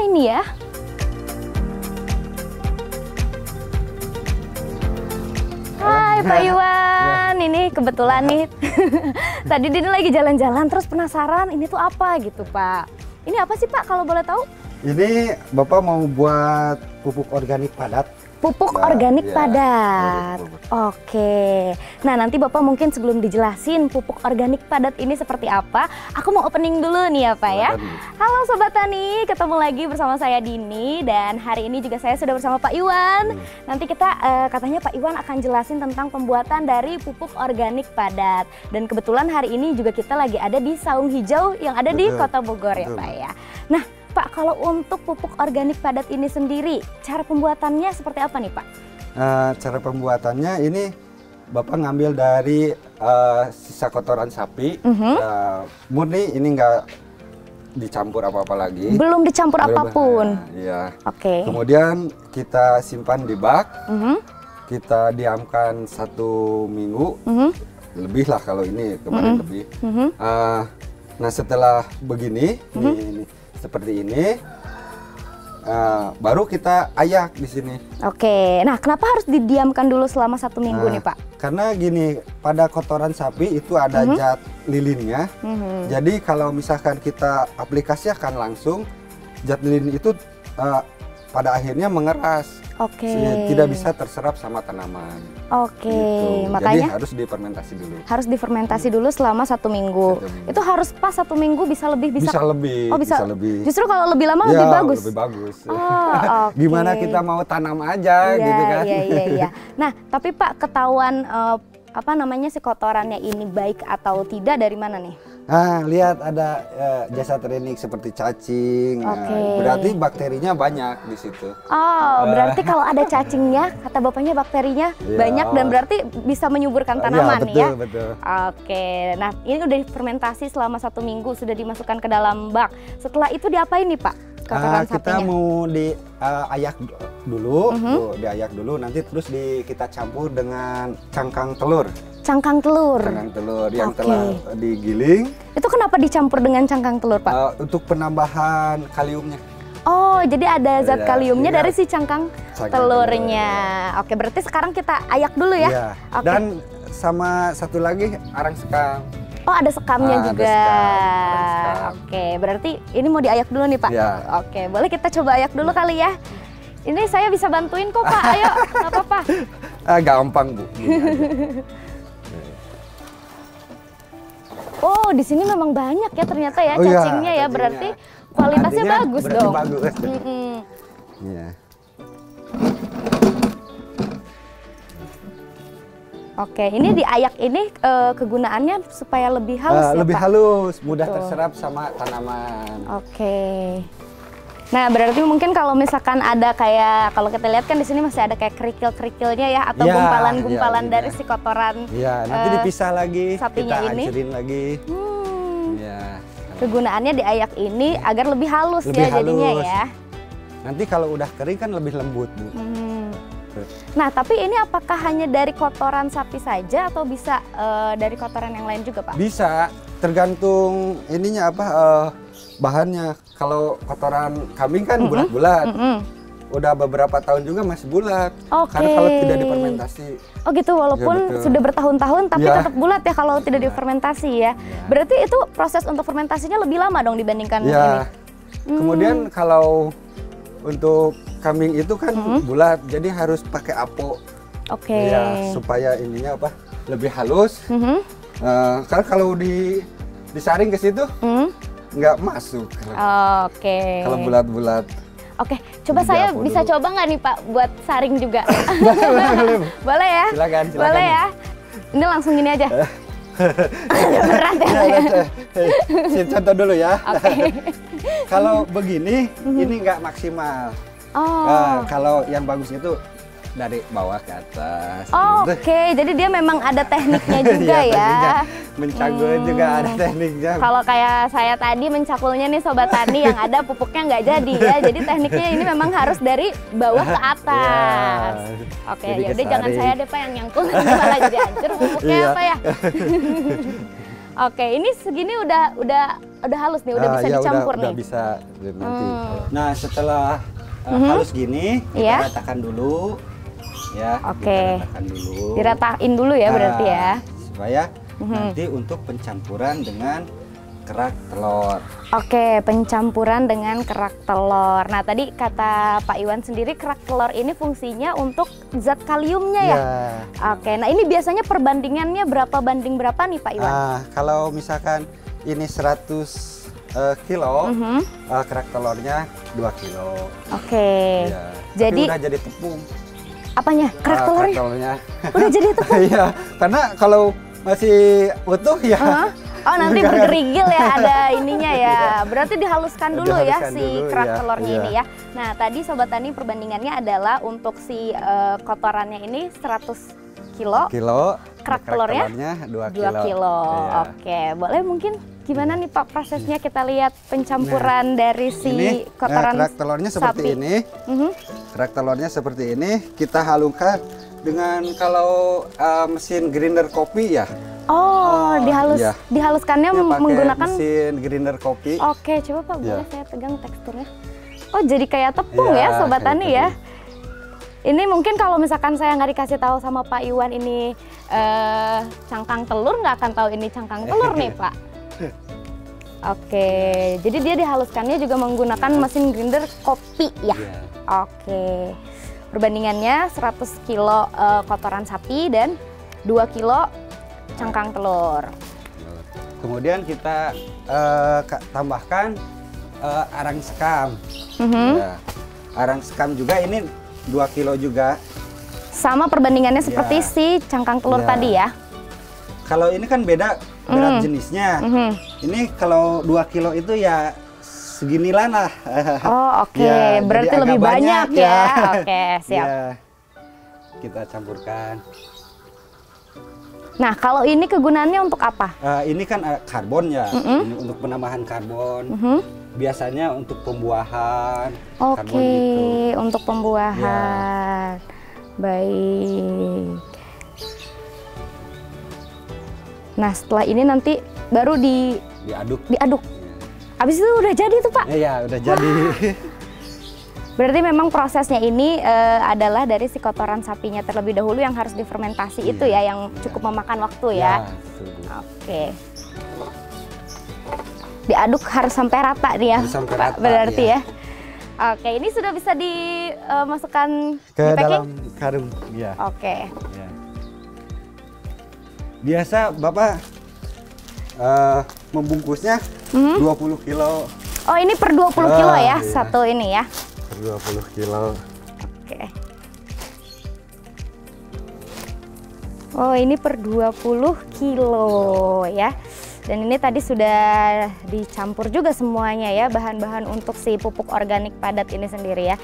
ini ya? Hai Pak Iwan, ini kebetulan nih tadi Dini lagi jalan-jalan terus penasaran ini tuh apa gitu Pak. Ini apa sih Pak kalau boleh tahu? Ini Bapak mau buat pupuk organik padat. Pupuk organik padat. Oke. Nah nanti Bapak mungkin sebelum dijelasin pupuk organik padat ini seperti apa, aku mau opening dulu nih ya Pak ya. Halo Sobat Tani, ketemu lagi bersama saya Dini dan hari ini juga saya sudah bersama Pak Iwan. Nanti kita katanya Pak Iwan akan jelasin tentang pembuatan dari pupuk organik padat. Dan kebetulan hari ini juga kita lagi ada di Saung Hijau yang ada di Kota Bogor ya Pak ya. Nah Pak, kalau untuk pupuk organik padat ini sendiri, cara pembuatannya seperti apa nih Pak? Cara pembuatannya ini Bapak ngambil dari sisa kotoran sapi, murni, ini nggak dicampur apa-apa lagi. Belum dicampur apapun? Iya. Oke. Kemudian kita simpan di bak, kita diamkan 1 minggu, lebih lah kalau ini kemarin lebih. Nah setelah begini, ini seperti ini, baru kita ayak di sini. Oke, nah kenapa harus didiamkan dulu selama 1 minggu nih Pak? Karena gini, pada kotoran sapi itu ada zat lilinnya. Jadi kalau misalkan kita aplikasikan langsung, zat lilin itu pada akhirnya mengeras. Tidak bisa terserap sama tanaman. Gitu. Makanya jadi harus difermentasi dulu. Harus difermentasi dulu selama 1 minggu. Itu harus pas 1 minggu bisa lebih bisa lebih. Oh, bisa lebih. Justru kalau lebih lama lebih bagus. Lebih bagus. Gimana kita mau tanam aja gitu kan. Iya. Nah, tapi Pak ketahuan apa namanya si kotorannya ini baik atau tidak dari mana nih? Lihat ada jasa training seperti cacing. Berarti bakterinya banyak di situ. Berarti kalau ada cacingnya, kata bapaknya bakterinya banyak dan berarti bisa menyuburkan tanaman ya. Betul. Oke, nah ini udah fermentasi selama 1 minggu, sudah dimasukkan ke dalam bak. Setelah itu diapain nih Pak? Kita mau diayak dulu, diayak dulu, nanti terus kita campur dengan cangkang telur. Cangkang telur yang telah digiling. Itu kenapa dicampur dengan cangkang telur Pak? Untuk penambahan kaliumnya. Oh, jadi ada zat kaliumnya dari si cangkang telurnya. Oke, berarti sekarang kita ayak dulu ya. Dan sama satu lagi arang sekam. Oh, ada sekamnya juga. Oke, berarti ini mau diayak dulu nih Pak. Oke, boleh kita coba ayak dulu kali ya. Ini saya bisa bantuin kok Pak. Ayo, nggak apa-apa. Gampang Bu. Oh, di sini memang banyak ya ternyata ya cacingnya ya. Berarti kualitasnya bagus dong. Bagus. Oke, ini diayak ini kegunaannya supaya lebih halus ya lebih Pak? halus, mudah terserap sama tanaman. Oke. Nah, berarti mungkin kalau misalkan ada kayak, kalau kita lihat kan di sini masih ada kayak kerikil-kerikilnya ya, atau gumpalan-gumpalan dari si kotoran. Nanti dipisah lagi, sapinya kita ini. hancurin lagi. Kegunaannya diayak ini agar lebih halus jadinya ya. Nanti kalau udah kering kan lebih lembut Bu. Nah, tapi ini apakah hanya dari kotoran sapi saja atau bisa dari kotoran yang lain juga Pak? Bisa, tergantung ininya apa bahannya. Kalau kotoran kambing kan bulat-bulat. Udah beberapa tahun juga masih bulat. Karena kalau tidak difermentasi. Oh gitu, walaupun sudah bertahun-tahun tapi tetap bulat ya kalau tidak difermentasi ya. Berarti itu proses untuk fermentasinya lebih lama dong dibandingkan ini. Kemudian kalau untuk kambing itu kan bulat, jadi harus pakai apo. Supaya ininya apa? Lebih halus. Karena kalau disaring ke situ nggak masuk. Kalau bulat-bulat. Oke, coba saya bisa coba nggak nih Pak buat saring juga? Boleh ya? Silakan. Boleh ya? Ini langsung gini aja. Berat ya? Contoh dulu ya. Kalau begini, ini nggak maksimal. Kalau yang bagus itu dari bawah ke atas. Jadi dia memang ada tekniknya juga ya. Mencangkul juga ada tekniknya. Kalau kayak saya tadi mencakulnya nih Sobat Tani yang ada pupuknya nggak jadi ya. Jadi tekniknya ini memang harus dari bawah ke atas. Ya udah jangan saya deh Pak yang nyangkul, nanti malah jadi hancur pupuknya apa ya. Ini segini udah udah halus nih, udah bisa ya dicampur udah nih. bisa nanti. Nah, setelah halus gini, kita ratakan dulu ya. Oke. Kita ratakan dulu. Diratain dulu ya berarti ya. Supaya nanti untuk pencampuran dengan kerak telur. Oke, pencampuran dengan kerak telur. Nah, tadi kata Pak Iwan sendiri kerak telur ini fungsinya untuk zat kaliumnya ya? Oke, nah ini biasanya perbandingannya berapa banding berapa nih Pak Iwan? Kalau misalkan ini 100 kilo, kerak telurnya 2 kilo. Oke. Ya. Jadi udah jadi tepung. Apanya? Kerak telurnya? Kerak telurnya. Udah jadi tepung? Iya, karena kalau masih utuh ya. Oh, nanti bergerigil ya, ada ininya ya. Berarti dihaluskan dulu ya si kerak telurnya ini ya. Nah, tadi Sobat Tani perbandingannya adalah untuk si kotorannya ini 100 kilo. Kerak telurnya 2 kilo. Oke, boleh mungkin gimana nih Pak prosesnya, kita lihat pencampuran dari si kotoran kerak telurnya seperti sapi. ini. Kerak telurnya seperti ini, kita halungkan dengan kalau mesin grinder kopi ya. Oh, dihaluskannya menggunakan mesin grinder kopi. Oke, coba Pak, boleh saya pegang teksturnya. Oh, jadi kayak tepung ya Sobat Tani ya. Ini mungkin kalau misalkan saya nggak dikasih tahu sama Pak Iwan ini cangkang telur, nggak akan tahu ini cangkang telur nih Pak. Oke, jadi dia dihaluskannya juga menggunakan mesin grinder kopi ya. Oke, perbandingannya 100 kilo kotoran sapi dan 2 kilo cangkang telur. Kemudian kita tambahkan arang sekam. Arang sekam juga ini 2 kilo juga. Sama perbandingannya seperti si cangkang telur tadi ya. Kalau ini kan beda berat jenisnya. Ini kalau 2 kilo itu ya seginilah lah. Oh, oke. Berarti lebih banyak ya. Oke, siap. Kita campurkan. Nah, kalau ini kegunaannya untuk apa? Ini kan karbon ya. Ini untuk penambahan karbon. Biasanya untuk pembuahan. Oke, untuk pembuahan. Baik. Nah, setelah ini nanti baru diaduk. Habis itu udah jadi tuh Pak? Iya, udah jadi. Berarti memang prosesnya ini adalah dari si kotoran sapinya terlebih dahulu yang harus difermentasi itu ya, yang cukup memakan waktu ya. Oke. Diaduk harus sampai rata nih ya, sampai Pak, rata, berarti ya. Oke, ini sudah bisa dimasukkan ke di packing? dalam karung. Ya. Oke. Ya. Biasa Bapak membungkusnya 20 kilo. Oh, ini per 20 kilo ya, satu ini ya. Per 20 kilo. Oke. Oh, ini per 20 kilo ya. Dan ini tadi sudah dicampur juga semuanya ya, bahan-bahan untuk si pupuk organik padat ini sendiri ya.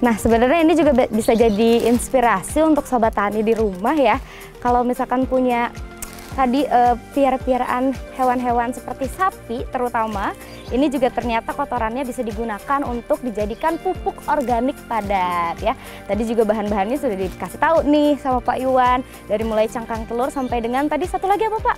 Nah, sebenarnya ini juga bisa jadi inspirasi untuk Sobat Tani di rumah ya. Kalau misalkan punya tadi piara-piaraan hewan-hewan seperti sapi terutama, ini juga ternyata kotorannya bisa digunakan untuk dijadikan pupuk organik padat ya. Tadi juga bahan-bahannya sudah dikasih tahu nih sama Pak Iwan, dari mulai cangkang telur sampai dengan tadi satu lagi apa Pak?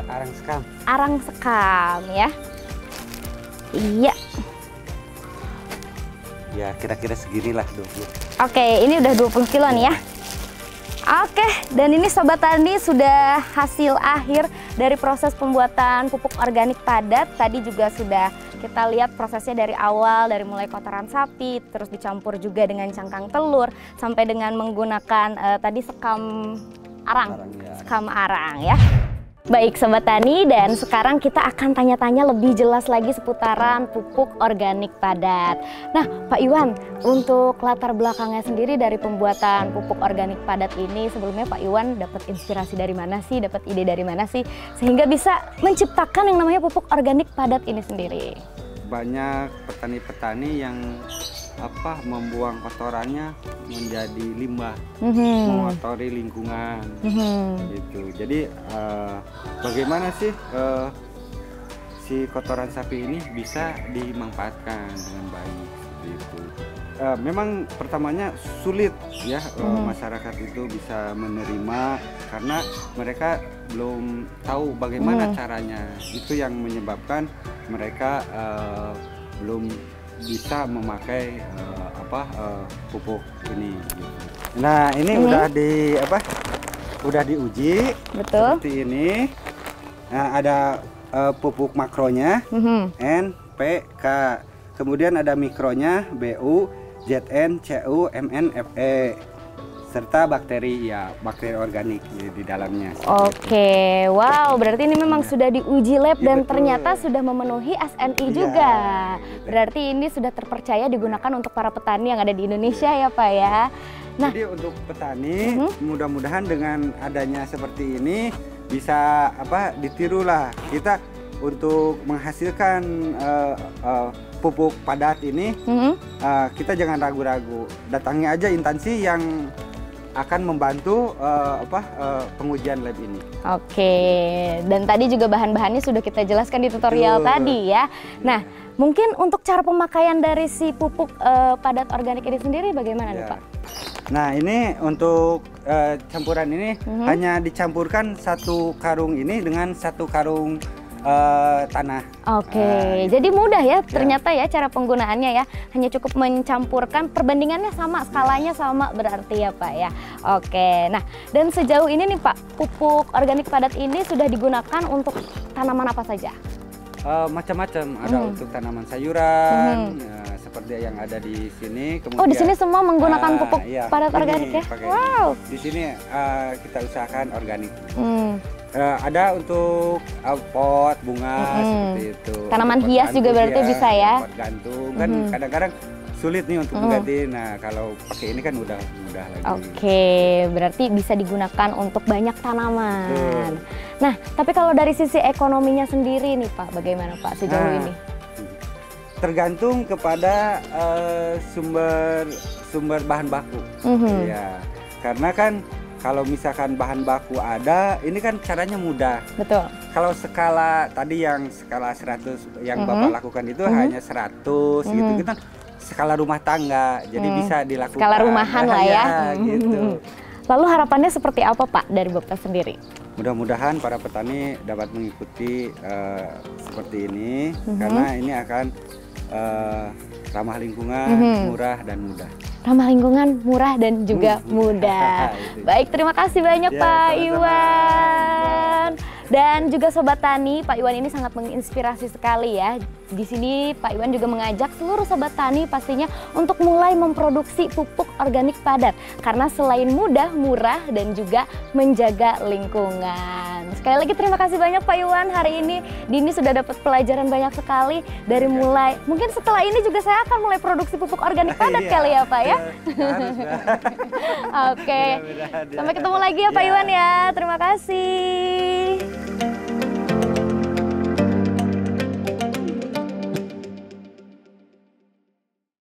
Arang sekam. Arang sekam ya. Iya. Ya, kira-kira seginilah 20. Oke, ini udah 20 kilo nih ya. Oke, dan ini Sobat Tani sudah hasil akhir dari proses pembuatan pupuk organik padat. Tadi juga sudah kita lihat prosesnya dari awal, dari mulai kotoran sapi, terus dicampur juga dengan cangkang telur, sampai dengan menggunakan tadi sekam arang, sekam arang ya. Baik Sobat Tani, dan sekarang kita akan tanya-tanya lebih jelas lagi seputaran pupuk organik padat. Nah Pak Iwan, untuk latar belakangnya sendiri dari pembuatan pupuk organik padat ini, sebelumnya Pak Iwan dapat inspirasi dari mana sih, dapat ide dari mana sih, sehingga bisa menciptakan yang namanya pupuk organik padat ini sendiri? Banyak petani-petani yang membuang kotorannya menjadi limbah, mengotori lingkungan, gitu. Jadi bagaimana sih si kotoran sapi ini bisa dimanfaatkan dengan baik, seperti itu. memang pertamanya sulit ya masyarakat itu bisa menerima karena mereka belum tahu bagaimana caranya. Itu yang menyebabkan mereka belum bisa memakai pupuk ini. Nah, ini udah diuji. Betul. Seperti ini. Nah, ada pupuk makronya N, P, K. Kemudian ada mikronya BU, ZN, CU, MN, FE. Serta bakteri organik di dalamnya. Oke, wow, berarti ini memang sudah diuji lab dan ternyata sudah memenuhi SNI juga. Berarti ini sudah terpercaya digunakan untuk para petani yang ada di Indonesia ya Pak ya. Nah, jadi untuk petani mudah-mudahan dengan adanya seperti ini bisa ditirulah kita untuk menghasilkan pupuk padat ini. Kita jangan ragu-ragu, datangi aja instansi yang akan membantu pengujian lab ini. Oke, dan tadi juga bahan-bahannya sudah kita jelaskan di tutorial tadi ya. Nah, mungkin untuk cara pemakaian dari si pupuk padat organik ini sendiri bagaimana nih Pak? Nah, ini untuk campuran ini hanya dicampurkan satu karung ini dengan satu karung tanah. Oke, jadi mudah ya ternyata ya cara penggunaannya ya. Hanya cukup mencampurkan, perbandingannya sama, skalanya sama berarti ya Pak ya. Oke, nah dan sejauh ini nih Pak, pupuk organik padat ini sudah digunakan untuk tanaman apa saja? Macam-macam, ada untuk tanaman sayuran, seperti yang ada di sini. Kemudian, di sini semua menggunakan pupuk padat organik ya? Wow. Di sini kita usahakan organik. Ada untuk pot bunga seperti itu. Tanaman hias juga berarti bisa ya? Pot gantung kan kadang-kadang sulit nih untuk diganti. Nah kalau pakai ini kan udah mudah lagi. Oke, berarti bisa digunakan untuk banyak tanaman. Nah, tapi kalau dari sisi ekonominya sendiri nih Pak, bagaimana Pak sejauh ini? Tergantung kepada sumber bahan baku. Ya, karena kan kalau misalkan bahan baku ada, ini kan caranya mudah. Betul. Kalau skala tadi yang skala 100 yang Bapak lakukan itu hanya 100 gitu. Kita skala rumah tangga, jadi bisa dilakukan. Skala rumahan lah ya. Gitu. Lalu harapannya seperti apa Pak dari Bapak sendiri? Mudah-mudahan para petani dapat mengikuti seperti ini karena ini akan ramah lingkungan, murah dan mudah. Ramah lingkungan, murah dan juga mudah. Baik, terima kasih banyak Pak Iwan. Dan juga Sobat Tani, Pak Iwan ini sangat menginspirasi sekali ya. Di sini Pak Iwan juga mengajak seluruh Sobat Tani pastinya untuk mulai memproduksi pupuk organik padat. Karena selain mudah, murah dan juga menjaga lingkungan. Sekali lagi terima kasih banyak Pak Iwan hari ini. Dini sudah dapat pelajaran banyak sekali dari mulai. Mungkin setelah ini juga saya akan mulai produksi pupuk organik padat kali ya Pak ya. Oke. Sampai ketemu lagi ya Pak Iwan ya. Terima kasih.